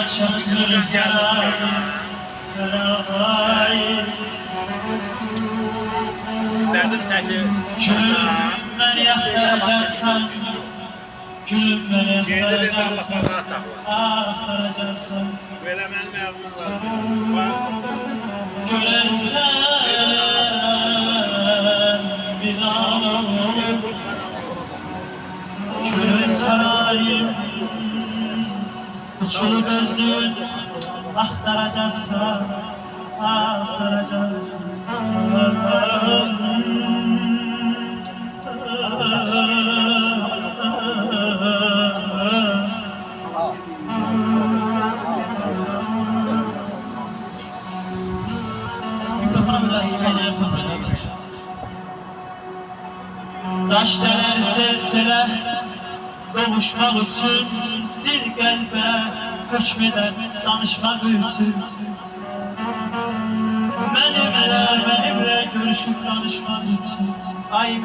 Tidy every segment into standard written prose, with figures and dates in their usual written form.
çatır yarayı, yarayı. Gülüm beni yaktıracaksan, gülüm beni yaktıracaksan, aktaracaksan. Görersen bir anam, köy sarayım, uçulu gözlü aktaracaksan, aktaracaksın. Taş dener selsele kavuşmak için bir kalbe hükmeden danışmak için. Benimle görüşüp danışmak için. Ay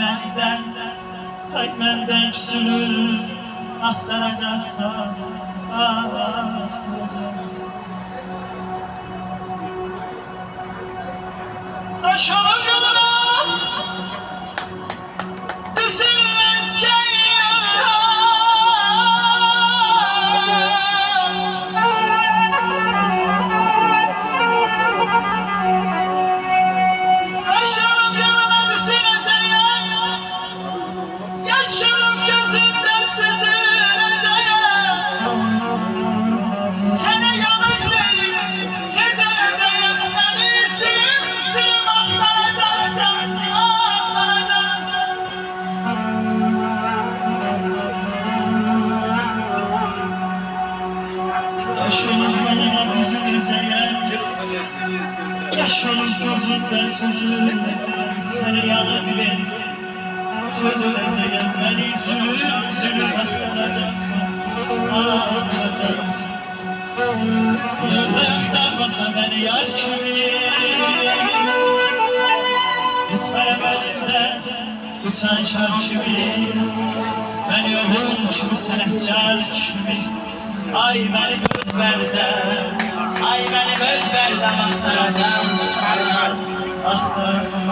menden küsülür aktaracaksan, aktaracaksan. Taş olur yoluna yaşanır gözünden sözüm, seni yanı bile çözüleceğim. Beni sürüp aklanacaksın, ağlayacaksın. Yollardanmasa beni yar kimi, gitmeye belinden uçan şar kimi, beni yolun kimi, senetçar kimi. Ay beni gözlerden, ay beni gözlerden aktaracaksın, aktaracaksın.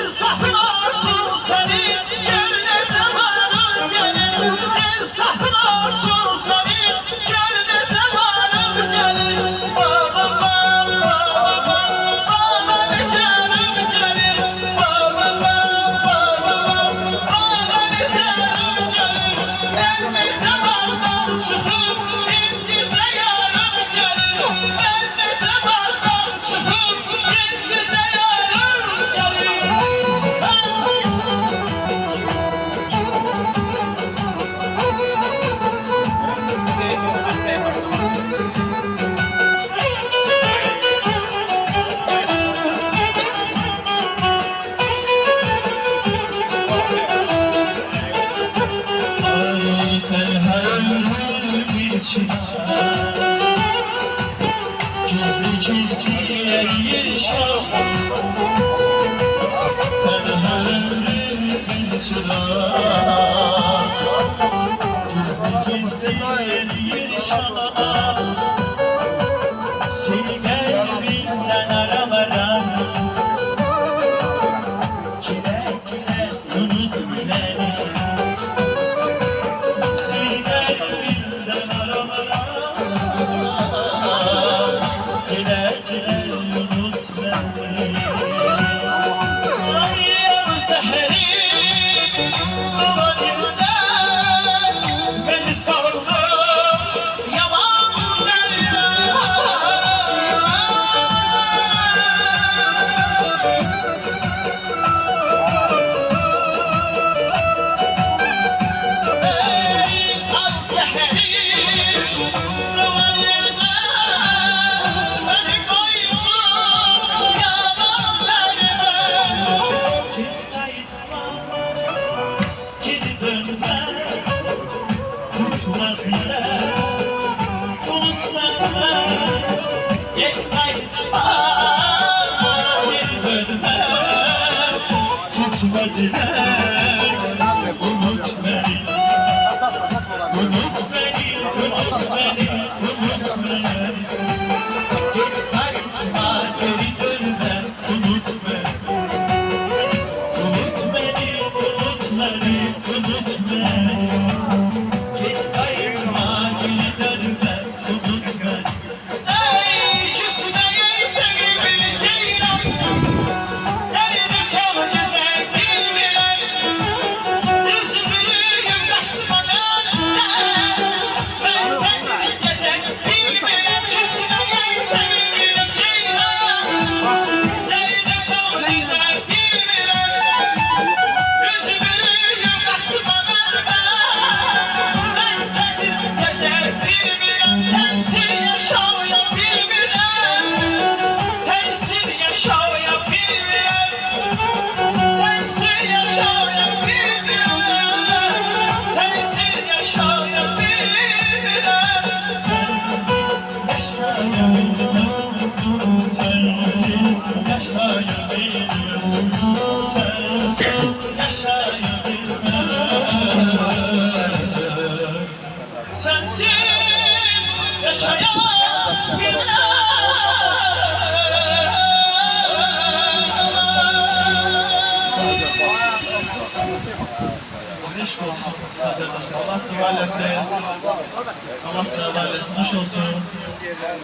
Sakın olsun seni gör ne zamanım gelir. Sakın olsun seni gör ne zamanım gelir. Baba baba baba baba ne canım gelir. Baba baba baba baba ne canım gelir. Ben ne zamandan çıkıp indize yarım gelir. Ben ne zamandan çıkıp indize yarım gelir. Gizli gizli yaşa, tenhanın bir çırak. Gizli gizli yaşa, seni kalbimden aramaram. Kile kile unutma beni, seni kalbimden aramaram. Sahri, unutma bile, unutma yetmez geri dönme, tutma dilek, unut beni, unut beni, unut beni, unut beni. Gitme geri dönme, unut beni, unut beni, unut beni, unut beni. Gitme geri dönme, unut beni. Ey küsmeyi sevebileceğim, nerede çok güzel bilmem. Üzgünüm basmadan, ben sensiz gezen bilmem. Küsmeyi sevebileceğim, nerede çok güzel bilmem. Üzgünüm basmadan, ben sensiz gezen bilmem. Sensiz yaşayabilmem, sensiz yaşayabilmem, sensiz yaşayabilmem, sensiz yaşayabilmem, sensiz yaşayabilmem, sensiz yaşayabilmem, sensiz yaşayabilmem, sensiz Aşk olsun arkadaşlar. Allah sıra eylesin. Allah sıra eylesin. Hoş olsun.